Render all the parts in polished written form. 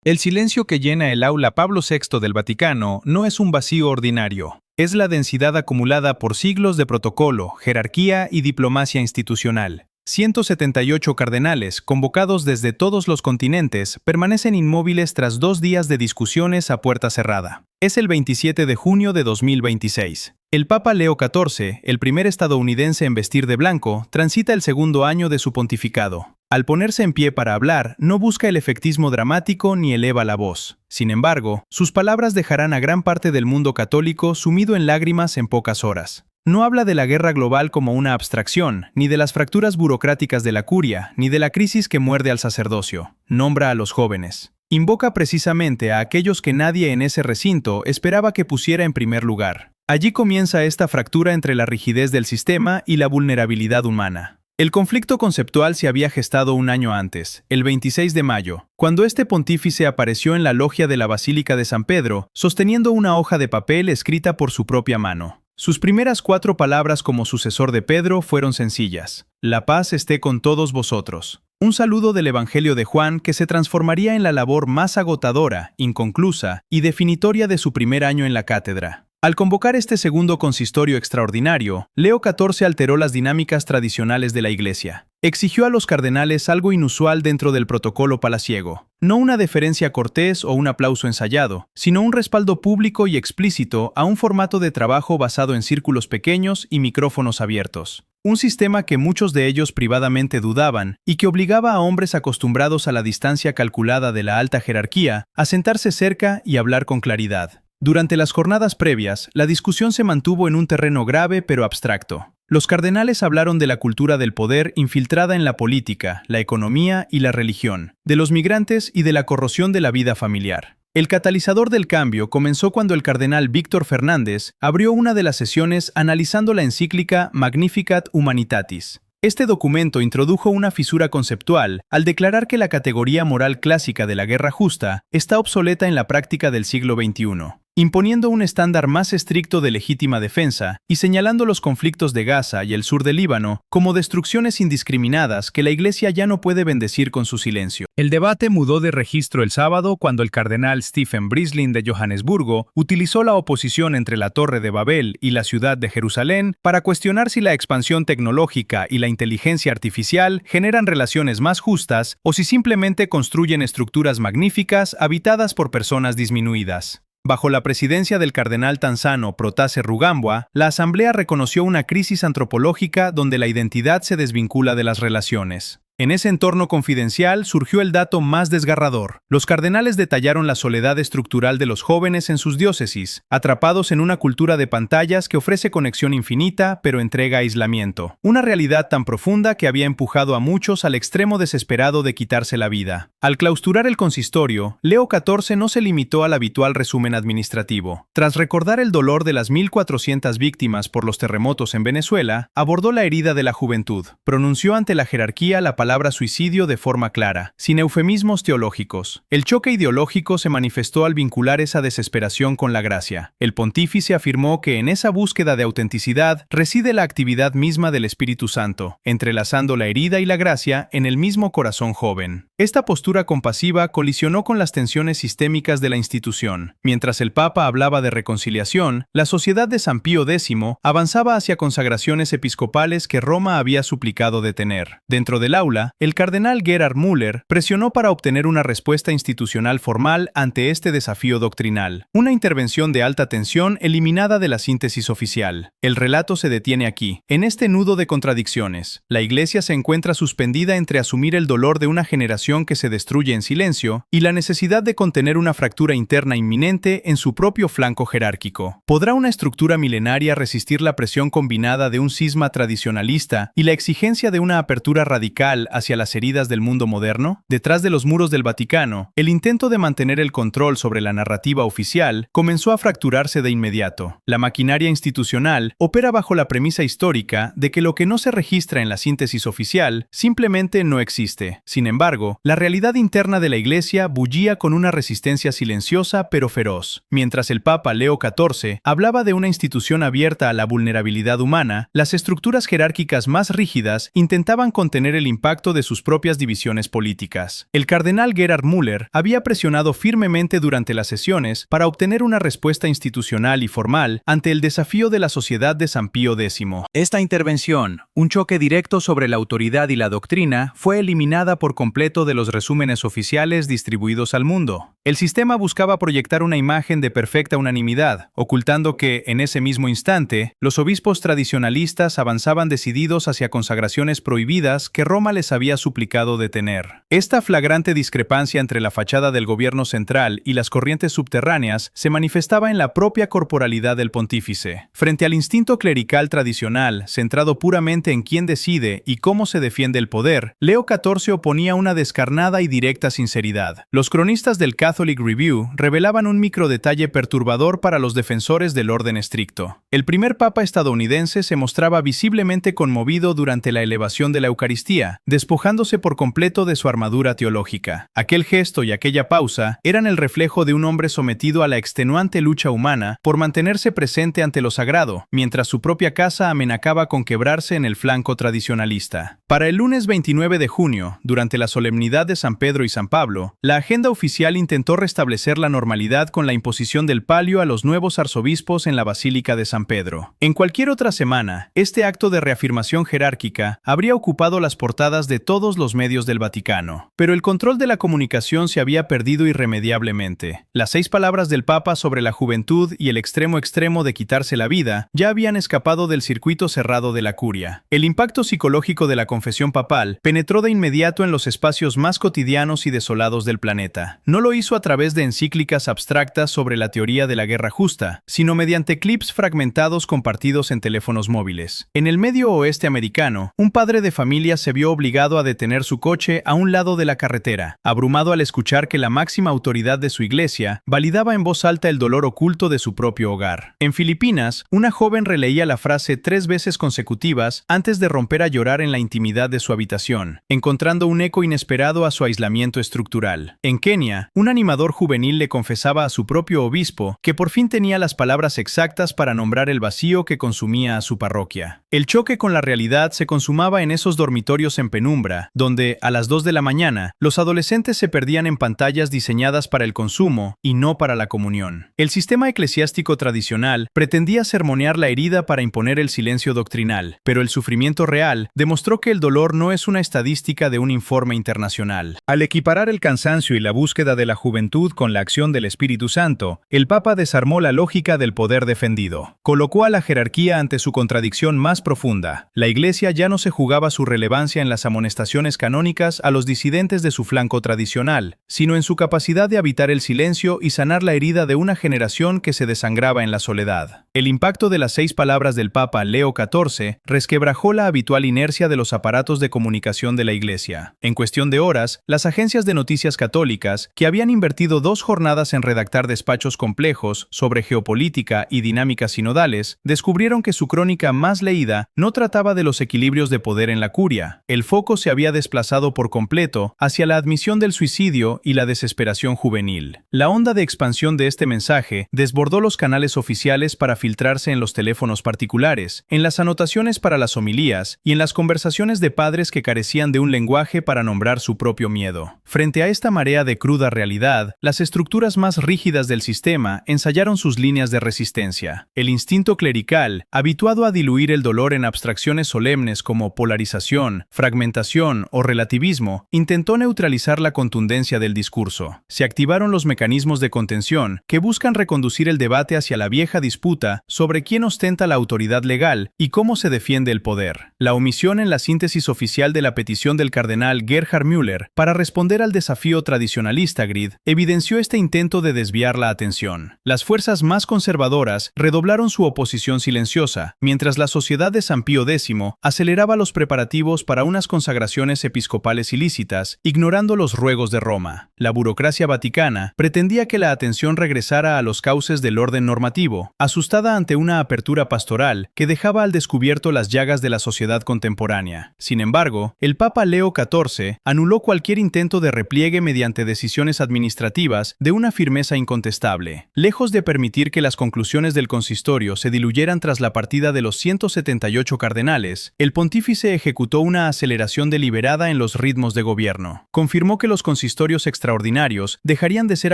El silencio que llena el aula Pablo VI del Vaticano no es un vacío ordinario. Es la densidad acumulada por siglos de protocolo, jerarquía y diplomacia institucional. 178 cardenales, convocados desde todos los continentes, permanecen inmóviles tras 2 días de discusiones a puerta cerrada. Es el 27 de junio de 2026. El Papa Leo XIV, el primer estadounidense en vestir de blanco, transita el segundo año de su pontificado. Al ponerse en pie para hablar, no busca el efectismo dramático ni eleva la voz. Sin embargo, sus palabras dejarán a gran parte del mundo católico sumido en lágrimas en pocas horas. No habla de la guerra global como una abstracción, ni de las fracturas burocráticas de la curia, ni de la crisis que muerde al sacerdocio. Nombra a los jóvenes. Invoca precisamente a aquellos que nadie en ese recinto esperaba que pusiera en primer lugar. Allí comienza esta fractura entre la rigidez del sistema y la vulnerabilidad humana. El conflicto conceptual se había gestado un año antes, el 26 de mayo, cuando este pontífice apareció en la logia de la Basílica de San Pedro, sosteniendo una hoja de papel escrita por su propia mano. Sus primeras 4 palabras como sucesor de Pedro fueron sencillas: «La paz esté con todos vosotros». Un saludo del Evangelio de Juan que se transformaría en la labor más agotadora, inconclusa y definitoria de su primer año en la cátedra. Al convocar este segundo consistorio extraordinario, Leo XIV alteró las dinámicas tradicionales de la Iglesia. Exigió a los cardenales algo inusual dentro del protocolo palaciego. No una deferencia cortés o un aplauso ensayado, sino un respaldo público y explícito a un formato de trabajo basado en círculos pequeños y micrófonos abiertos. Un sistema que muchos de ellos privadamente dudaban y que obligaba a hombres acostumbrados a la distancia calculada de la alta jerarquía a sentarse cerca y hablar con claridad. Durante las jornadas previas, la discusión se mantuvo en un terreno grave pero abstracto. Los cardenales hablaron de la cultura del poder infiltrada en la política, la economía y la religión, de los migrantes y de la corrosión de la vida familiar. El catalizador del cambio comenzó cuando el cardenal Víctor Fernández abrió una de las sesiones analizando la encíclica Magnificat Humanitatis. Este documento introdujo una fisura conceptual al declarar que la categoría moral clásica de la guerra justa está obsoleta en la práctica del siglo XXI, imponiendo un estándar más estricto de legítima defensa y señalando los conflictos de Gaza y el sur del Líbano como destrucciones indiscriminadas que la Iglesia ya no puede bendecir con su silencio. El debate mudó de registro el sábado cuando el cardenal Stephen Breslin de Johannesburgo utilizó la oposición entre la Torre de Babel y la ciudad de Jerusalén para cuestionar si la expansión tecnológica y la inteligencia artificial generan relaciones más justas o si simplemente construyen estructuras magníficas habitadas por personas disminuidas. Bajo la presidencia del cardenal tanzano Protase Rugambwa, la asamblea reconoció una crisis antropológica donde la identidad se desvincula de las relaciones. En ese entorno confidencial surgió el dato más desgarrador. Los cardenales detallaron la soledad estructural de los jóvenes en sus diócesis, atrapados en una cultura de pantallas que ofrece conexión infinita pero entrega aislamiento. Una realidad tan profunda que había empujado a muchos al extremo desesperado de quitarse la vida. Al clausurar el consistorio, Leo XIV no se limitó al habitual resumen administrativo. Tras recordar el dolor de las 1.400 víctimas por los terremotos en Venezuela, abordó la herida de la juventud. Pronunció ante la jerarquía la palabra suicidio de forma clara, sin eufemismos teológicos. El choque ideológico se manifestó al vincular esa desesperación con la gracia. El pontífice afirmó que en esa búsqueda de autenticidad reside la actividad misma del Espíritu Santo, entrelazando la herida y la gracia en el mismo corazón joven. Esta postura compasiva colisionó con las tensiones sistémicas de la institución. Mientras el Papa hablaba de reconciliación, la sociedad de San Pío X avanzaba hacia consagraciones episcopales que Roma había suplicado detener. Dentro del aula, el cardenal Gerhard Müller presionó para obtener una respuesta institucional formal ante este desafío doctrinal. Una intervención de alta tensión eliminada de la síntesis oficial. El relato se detiene aquí, en este nudo de contradicciones. La Iglesia se encuentra suspendida entre asumir el dolor de una generación que se destruye en silencio y la necesidad de contener una fractura interna inminente en su propio flanco jerárquico. ¿Podrá una estructura milenaria resistir la presión combinada de un cisma tradicionalista y la exigencia de una apertura radical hacia las heridas del mundo moderno? Detrás de los muros del Vaticano, el intento de mantener el control sobre la narrativa oficial comenzó a fracturarse de inmediato. La maquinaria institucional opera bajo la premisa histórica de que lo que no se registra en la síntesis oficial simplemente no existe. Sin embargo, la realidad interna de la Iglesia bullía con una resistencia silenciosa pero feroz. Mientras el Papa Leo XIV hablaba de una institución abierta a la vulnerabilidad humana, las estructuras jerárquicas más rígidas intentaban contener el impacto de sus propias divisiones políticas. El cardenal Gerhard Müller había presionado firmemente durante las sesiones para obtener una respuesta institucional y formal ante el desafío de la sociedad de San Pío X. Esta intervención, un choque directo sobre la autoridad y la doctrina, fue eliminada por completo de los resúmenes oficiales distribuidos al mundo. El sistema buscaba proyectar una imagen de perfecta unanimidad, ocultando que, en ese mismo instante, los obispos tradicionalistas avanzaban decididos hacia consagraciones prohibidas que Roma les había suplicado detener. Esta flagrante discrepancia entre la fachada del gobierno central y las corrientes subterráneas se manifestaba en la propia corporalidad del pontífice. Frente al instinto clerical tradicional, centrado puramente en quién decide y cómo se defiende el poder, Leo XIV oponía una descarnada y directa sinceridad. Los cronistas del Catholic Review revelaban un microdetalle perturbador para los defensores del orden estricto. El primer papa estadounidense se mostraba visiblemente conmovido durante la elevación de la Eucaristía, despojándose por completo de su armadura teológica. Aquel gesto y aquella pausa eran el reflejo de un hombre sometido a la extenuante lucha humana por mantenerse presente ante lo sagrado, mientras su propia casa amenazaba con quebrarse en el flanco tradicionalista. Para el lunes 29 de junio, durante la solemnidad de San Pedro y San Pablo, la agenda oficial intentó restablecer la normalidad con la imposición del palio a los nuevos arzobispos en la Basílica de San Pedro. En cualquier otra semana, este acto de reafirmación jerárquica habría ocupado las portadas de todos los medios del Vaticano. Pero el control de la comunicación se había perdido irremediablemente. Las 6 palabras del Papa sobre la juventud y el extremo de quitarse la vida ya habían escapado del circuito cerrado de la curia. El impacto psicológico de la confesión papal penetró de inmediato en los espacios más cotidianos y desolados del planeta. No lo hizo a través de encíclicas abstractas sobre la teoría de la guerra justa, sino mediante clips fragmentados compartidos en teléfonos móviles. En el medio oeste americano, un padre de familia se vio obligado a detener su coche a un lado de la carretera, abrumado al escuchar que la máxima autoridad de su iglesia validaba en voz alta el dolor oculto de su propio hogar. En Filipinas, una joven releía la frase 3 veces consecutivas antes de romper a llorar en la intimidad de su habitación, encontrando un eco inesperado a su aislamiento estructural. En Kenia, un animador juvenil le confesaba a su propio obispo que por fin tenía las palabras exactas para nombrar el vacío que consumía a su parroquia. El choque con la realidad se consumaba en esos dormitorios en penumbra, donde, a las 2 de la mañana, los adolescentes se perdían en pantallas diseñadas para el consumo y no para la comunión. El sistema eclesiástico tradicional pretendía sermonear la herida para imponer el silencio doctrinal, pero el sufrimiento real demostró que el dolor no es una estadística de un informe internacional. Al equiparar el cansancio y la búsqueda de la juventud con la acción del Espíritu Santo, el Papa desarmó la lógica del poder defendido. Colocó a la jerarquía ante su contradicción más profunda. La Iglesia ya no se jugaba su relevancia en las amonestaciones canónicas a los disidentes de su flanco tradicional, sino en su capacidad de habitar el silencio y sanar la herida de una generación que se desangraba en la soledad. El impacto de las 6 palabras del Papa Leo XIV resquebrajó la habitual inercia de los aparatos de comunicación de la Iglesia. En cuestión de horas, las agencias de noticias católicas, que habían invertido 2 jornadas en redactar despachos complejos sobre geopolítica y dinámicas sinodales, descubrieron que su crónica más leída no trataba de los equilibrios de poder en la curia. El foco se había desplazado por completo hacia la admisión del suicidio y la desesperación juvenil. La onda de expansión de este mensaje desbordó los canales oficiales para filtrarse en los teléfonos particulares, en las anotaciones para las homilías y en las conversaciones de padres que carecían de un lenguaje para nombrar su propio miedo. Frente a esta marea de cruda realidad, las estructuras más rígidas del sistema ensayaron sus líneas de resistencia. El instinto clerical, habituado a diluir el dolor en abstracciones solemnes como polarización, fragmentación o relativismo, intentó neutralizar la contundencia del discurso. Se activaron los mecanismos de contención que buscan reconducir el debate hacia la vieja disputa sobre quién ostenta la autoridad legal y cómo se defiende el poder. La omisión en la síntesis oficial de la petición del cardenal Gerhard Müller para responder al desafío tradicionalista grid evidenció este intento de desviar la atención. Las fuerzas más conservadoras redoblaron su oposición silenciosa, mientras la sociedad de San Pío X aceleraba los preparativos para unas consagraciones episcopales ilícitas, ignorando los ruegos de Roma. La burocracia vaticana pretendía que la atención regresara a los cauces del orden normativo, asustada ante una apertura pastoral que dejaba al descubierto las llagas de la sociedad contemporánea. Sin embargo, el Papa Leo XIV anuló cualquier intento de repliegue mediante decisiones administrativas de una firmeza incontestable. Lejos de permitir que las conclusiones del consistorio se diluyeran tras la partida de los 178 cardenales, el pontífice ejecutó una aceleración deliberada en los ritmos de gobierno. Confirmó que los consistorios extraordinarios dejarían de ser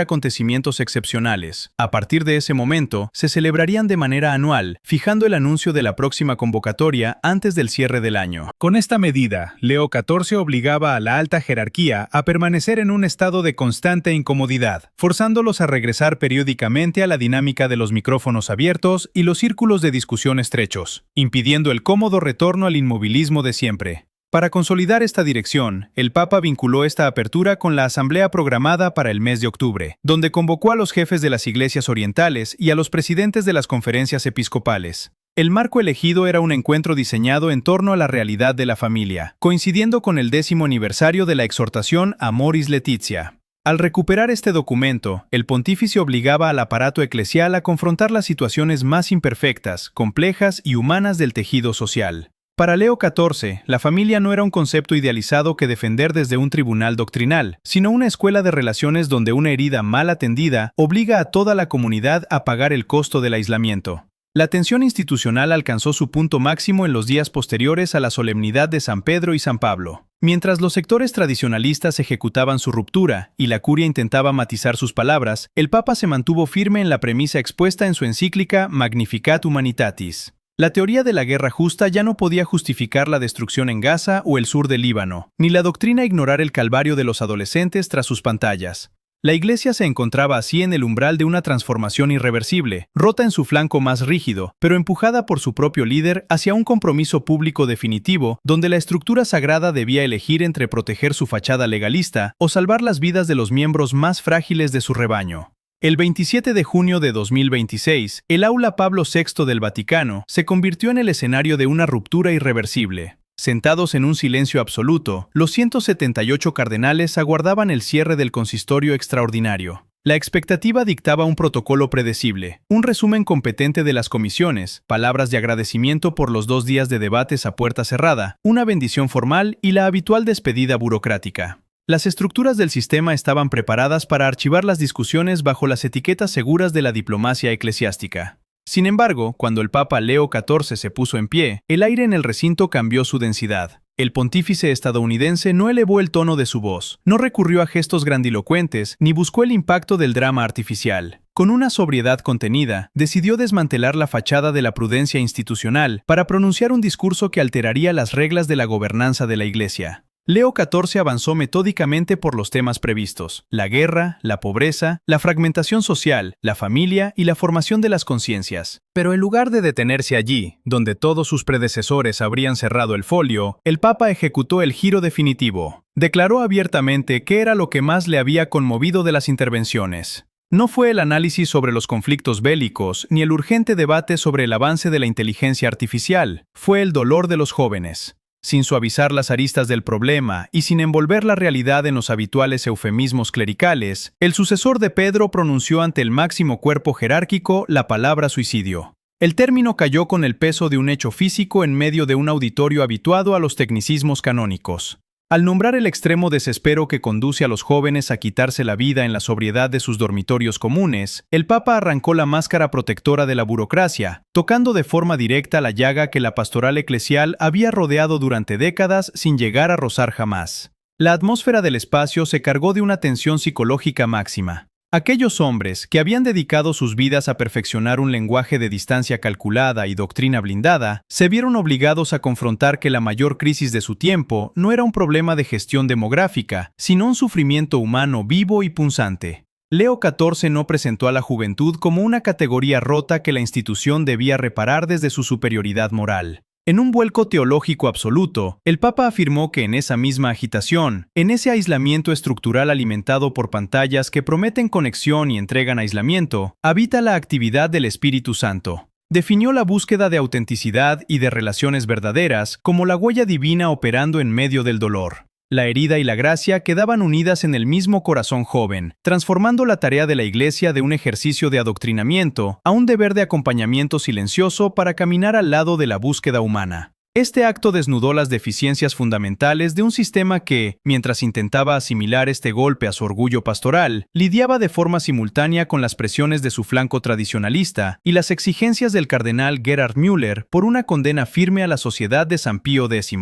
acontecimientos excepcionales. A partir de ese momento, se celebrarían de manera anual, fijando el anuncio de la próxima convocatoria antes del cierre del año. Con esta medida, Leo XIV obligaba a la alta jerarquía a permanecer en un estado de constante incomodidad, forzándolos a regresar periódicamente a la dinámica de los micrófonos abiertos y los círculos de discusión estrechos, impidiendo el cómodo retorno al inmovilismo de siempre. Para consolidar esta dirección, el Papa vinculó esta apertura con la asamblea programada para el mes de octubre, donde convocó a los jefes de las iglesias orientales y a los presidentes de las conferencias episcopales. El marco elegido era un encuentro diseñado en torno a la realidad de la familia, coincidiendo con el 10º aniversario de la exhortación Amoris Laetitia. Al recuperar este documento, el pontífice obligaba al aparato eclesial a confrontar las situaciones más imperfectas, complejas y humanas del tejido social. Para Leo XIV, la familia no era un concepto idealizado que defender desde un tribunal doctrinal, sino una escuela de relaciones donde una herida mal atendida obliga a toda la comunidad a pagar el costo del aislamiento. La tensión institucional alcanzó su punto máximo en los días posteriores a la solemnidad de San Pedro y San Pablo. Mientras los sectores tradicionalistas ejecutaban su ruptura y la curia intentaba matizar sus palabras, el Papa se mantuvo firme en la premisa expuesta en su encíclica Magnificat Humanitatis. La teoría de la guerra justa ya no podía justificar la destrucción en Gaza o el sur del Líbano, ni la doctrina ignorar el calvario de los adolescentes tras sus pantallas. La Iglesia se encontraba así en el umbral de una transformación irreversible, rota en su flanco más rígido, pero empujada por su propio líder hacia un compromiso público definitivo, donde la estructura sagrada debía elegir entre proteger su fachada legalista o salvar las vidas de los miembros más frágiles de su rebaño. El 27 de junio de 2026, el aula Pablo VI del Vaticano se convirtió en el escenario de una ruptura irreversible. Sentados en un silencio absoluto, los 178 cardenales aguardaban el cierre del consistorio extraordinario. La expectativa dictaba un protocolo predecible, un resumen competente de las comisiones, palabras de agradecimiento por los 2 días de debates a puerta cerrada, una bendición formal y la habitual despedida burocrática. Las estructuras del sistema estaban preparadas para archivar las discusiones bajo las etiquetas seguras de la diplomacia eclesiástica. Sin embargo, cuando el Papa Leo XIV se puso en pie, el aire en el recinto cambió su densidad. El pontífice estadounidense no elevó el tono de su voz, no recurrió a gestos grandilocuentes, ni buscó el impacto del drama artificial. Con una sobriedad contenida, decidió desmantelar la fachada de la prudencia institucional para pronunciar un discurso que alteraría las reglas de la gobernanza de la Iglesia. Leo XIV avanzó metódicamente por los temas previstos: la guerra, la pobreza, la fragmentación social, la familia y la formación de las conciencias. Pero en lugar de detenerse allí, donde todos sus predecesores habrían cerrado el folio, el Papa ejecutó el giro definitivo. Declaró abiertamente qué era lo que más le había conmovido de las intervenciones. No fue el análisis sobre los conflictos bélicos, ni el urgente debate sobre el avance de la inteligencia artificial, fue el dolor de los jóvenes. Sin suavizar las aristas del problema y sin envolver la realidad en los habituales eufemismos clericales, el sucesor de Pedro pronunció ante el máximo cuerpo jerárquico la palabra suicidio. El término cayó con el peso de un hecho físico en medio de un auditorio habituado a los tecnicismos canónicos. Al nombrar el extremo desespero que conduce a los jóvenes a quitarse la vida en la sobriedad de sus dormitorios comunes, el Papa arrancó la máscara protectora de la burocracia, tocando de forma directa la llaga que la pastoral eclesial había rodeado durante décadas sin llegar a rozar jamás. La atmósfera del espacio se cargó de una tensión psicológica máxima. Aquellos hombres que habían dedicado sus vidas a perfeccionar un lenguaje de distancia calculada y doctrina blindada, se vieron obligados a confrontar que la mayor crisis de su tiempo no era un problema de gestión demográfica, sino un sufrimiento humano vivo y punzante. Leo XIV no presentó a la juventud como una categoría rota que la institución debía reparar desde su superioridad moral. En un vuelco teológico absoluto, el Papa afirmó que en esa misma agitación, en ese aislamiento estructural alimentado por pantallas que prometen conexión y entregan aislamiento, habita la actividad del Espíritu Santo. Definió la búsqueda de autenticidad y de relaciones verdaderas como la huella divina operando en medio del dolor. La herida y la gracia quedaban unidas en el mismo corazón joven, transformando la tarea de la Iglesia de un ejercicio de adoctrinamiento a un deber de acompañamiento silencioso para caminar al lado de la búsqueda humana. Este acto desnudó las deficiencias fundamentales de un sistema que, mientras intentaba asimilar este golpe a su orgullo pastoral, lidiaba de forma simultánea con las presiones de su flanco tradicionalista y las exigencias del cardenal Gerhard Müller por una condena firme a la sociedad de San Pío X.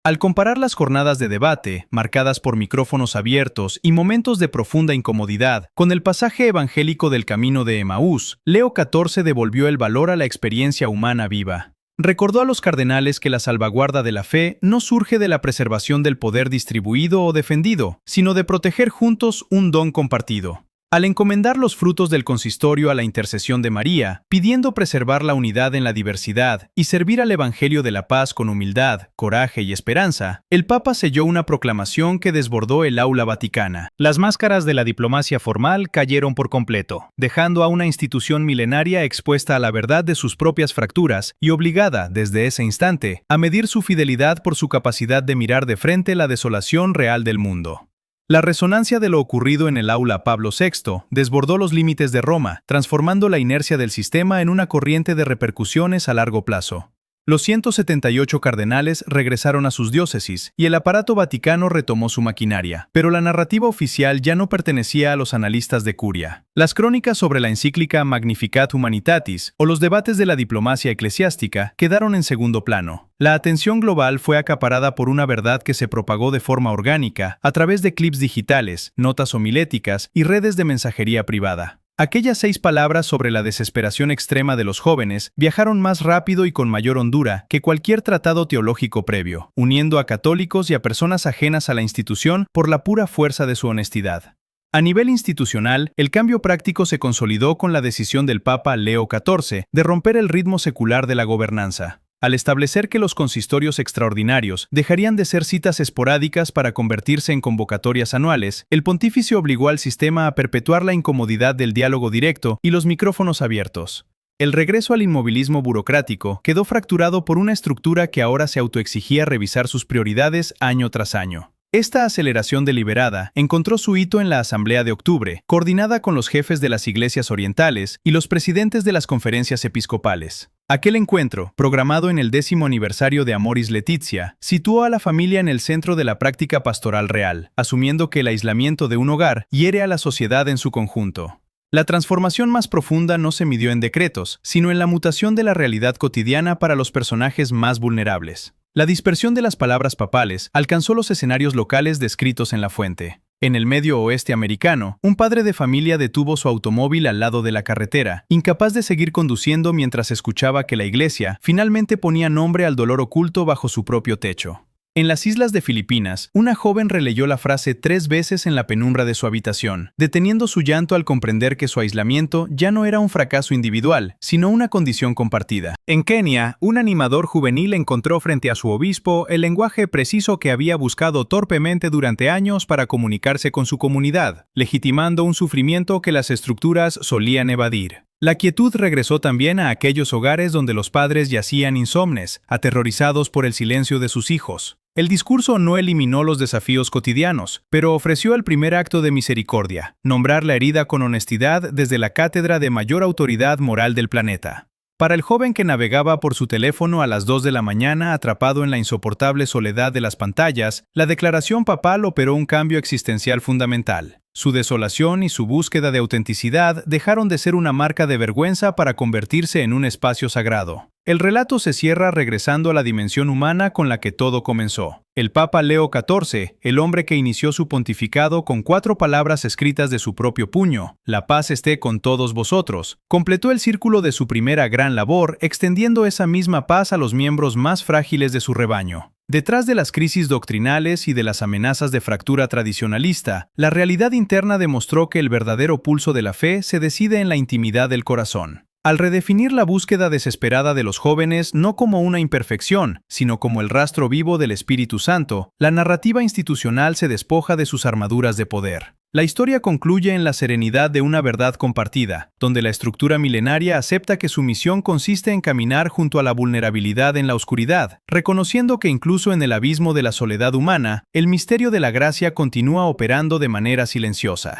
Al comparar las jornadas de debate, marcadas por micrófonos abiertos y momentos de profunda incomodidad, con el pasaje evangélico del Camino de Emaús, Leo XIV devolvió el valor a la experiencia humana viva. Recordó a los cardenales que la salvaguarda de la fe no surge de la preservación del poder distribuido o defendido, sino de proteger juntos un don compartido. Al encomendar los frutos del consistorio a la intercesión de María, pidiendo preservar la unidad en la diversidad y servir al Evangelio de la paz con humildad, coraje y esperanza, el Papa selló una proclamación que desbordó el aula vaticana. Las máscaras de la diplomacia formal cayeron por completo, dejando a una institución milenaria expuesta a la verdad de sus propias fracturas y obligada, desde ese instante, a medir su fidelidad por su capacidad de mirar de frente la desolación real del mundo. La resonancia de lo ocurrido en el aula Pablo VI desbordó los límites de Roma, transformando la inercia del sistema en una corriente de repercusiones a largo plazo. Los 178 cardenales regresaron a sus diócesis y el aparato vaticano retomó su maquinaria, pero la narrativa oficial ya no pertenecía a los analistas de curia. Las crónicas sobre la encíclica Magnificat Humanitatis o los debates de la diplomacia eclesiástica quedaron en segundo plano. La atención global fue acaparada por una verdad que se propagó de forma orgánica a través de clips digitales, notas homiléticas y redes de mensajería privada. Aquellas 6 palabras sobre la desesperación extrema de los jóvenes viajaron más rápido y con mayor hondura que cualquier tratado teológico previo, uniendo a católicos y a personas ajenas a la institución por la pura fuerza de su honestidad. A nivel institucional, el cambio práctico se consolidó con la decisión del Papa Leo XIV de romper el ritmo secular de la gobernanza. Al establecer que los consistorios extraordinarios dejarían de ser citas esporádicas para convertirse en convocatorias anuales, el pontífice obligó al sistema a perpetuar la incomodidad del diálogo directo y los micrófonos abiertos. El regreso al inmovilismo burocrático quedó fracturado por una estructura que ahora se autoexigía revisar sus prioridades año tras año. Esta aceleración deliberada encontró su hito en la Asamblea de Octubre, coordinada con los jefes de las iglesias orientales y los presidentes de las conferencias episcopales. Aquel encuentro, programado en el 10º aniversario de Amoris Laetitia, situó a la familia en el centro de la práctica pastoral real, asumiendo que el aislamiento de un hogar hiere a la sociedad en su conjunto. La transformación más profunda no se midió en decretos, sino en la mutación de la realidad cotidiana para los personajes más vulnerables. La dispersión de las palabras papales alcanzó los escenarios locales descritos en la fuente. En el medio oeste americano, un padre de familia detuvo su automóvil al lado de la carretera, incapaz de seguir conduciendo mientras escuchaba que la iglesia finalmente ponía nombre al dolor oculto bajo su propio techo. En las islas de Filipinas, una joven releyó la frase 3 veces en la penumbra de su habitación, deteniendo su llanto al comprender que su aislamiento ya no era un fracaso individual, sino una condición compartida. En Kenia, un animador juvenil encontró frente a su obispo el lenguaje preciso que había buscado torpemente durante años para comunicarse con su comunidad, legitimando un sufrimiento que las estructuras solían evadir. La quietud regresó también a aquellos hogares donde los padres yacían insomnes, aterrorizados por el silencio de sus hijos. El discurso no eliminó los desafíos cotidianos, pero ofreció el primer acto de misericordia, nombrar la herida con honestidad desde la cátedra de mayor autoridad moral del planeta. Para el joven que navegaba por su teléfono a las 2 de la mañana atrapado en la insoportable soledad de las pantallas, la declaración papal operó un cambio existencial fundamental. Su desolación y su búsqueda de autenticidad dejaron de ser una marca de vergüenza para convertirse en un espacio sagrado. El relato se cierra regresando a la dimensión humana con la que todo comenzó. El Papa Leo XIV, el hombre que inició su pontificado con 4 palabras escritas de su propio puño, «La paz esté con todos vosotros», completó el círculo de su primera gran labor, extendiendo esa misma paz a los miembros más frágiles de su rebaño. Detrás de las crisis doctrinales y de las amenazas de fractura tradicionalista, la realidad interna demostró que el verdadero pulso de la fe se decide en la intimidad del corazón. Al redefinir la búsqueda desesperada de los jóvenes no como una imperfección, sino como el rastro vivo del Espíritu Santo, la narrativa institucional se despoja de sus armaduras de poder. La historia concluye en la serenidad de una verdad compartida, donde la estructura milenaria acepta que su misión consiste en caminar junto a la vulnerabilidad en la oscuridad, reconociendo que incluso en el abismo de la soledad humana, el misterio de la gracia continúa operando de manera silenciosa.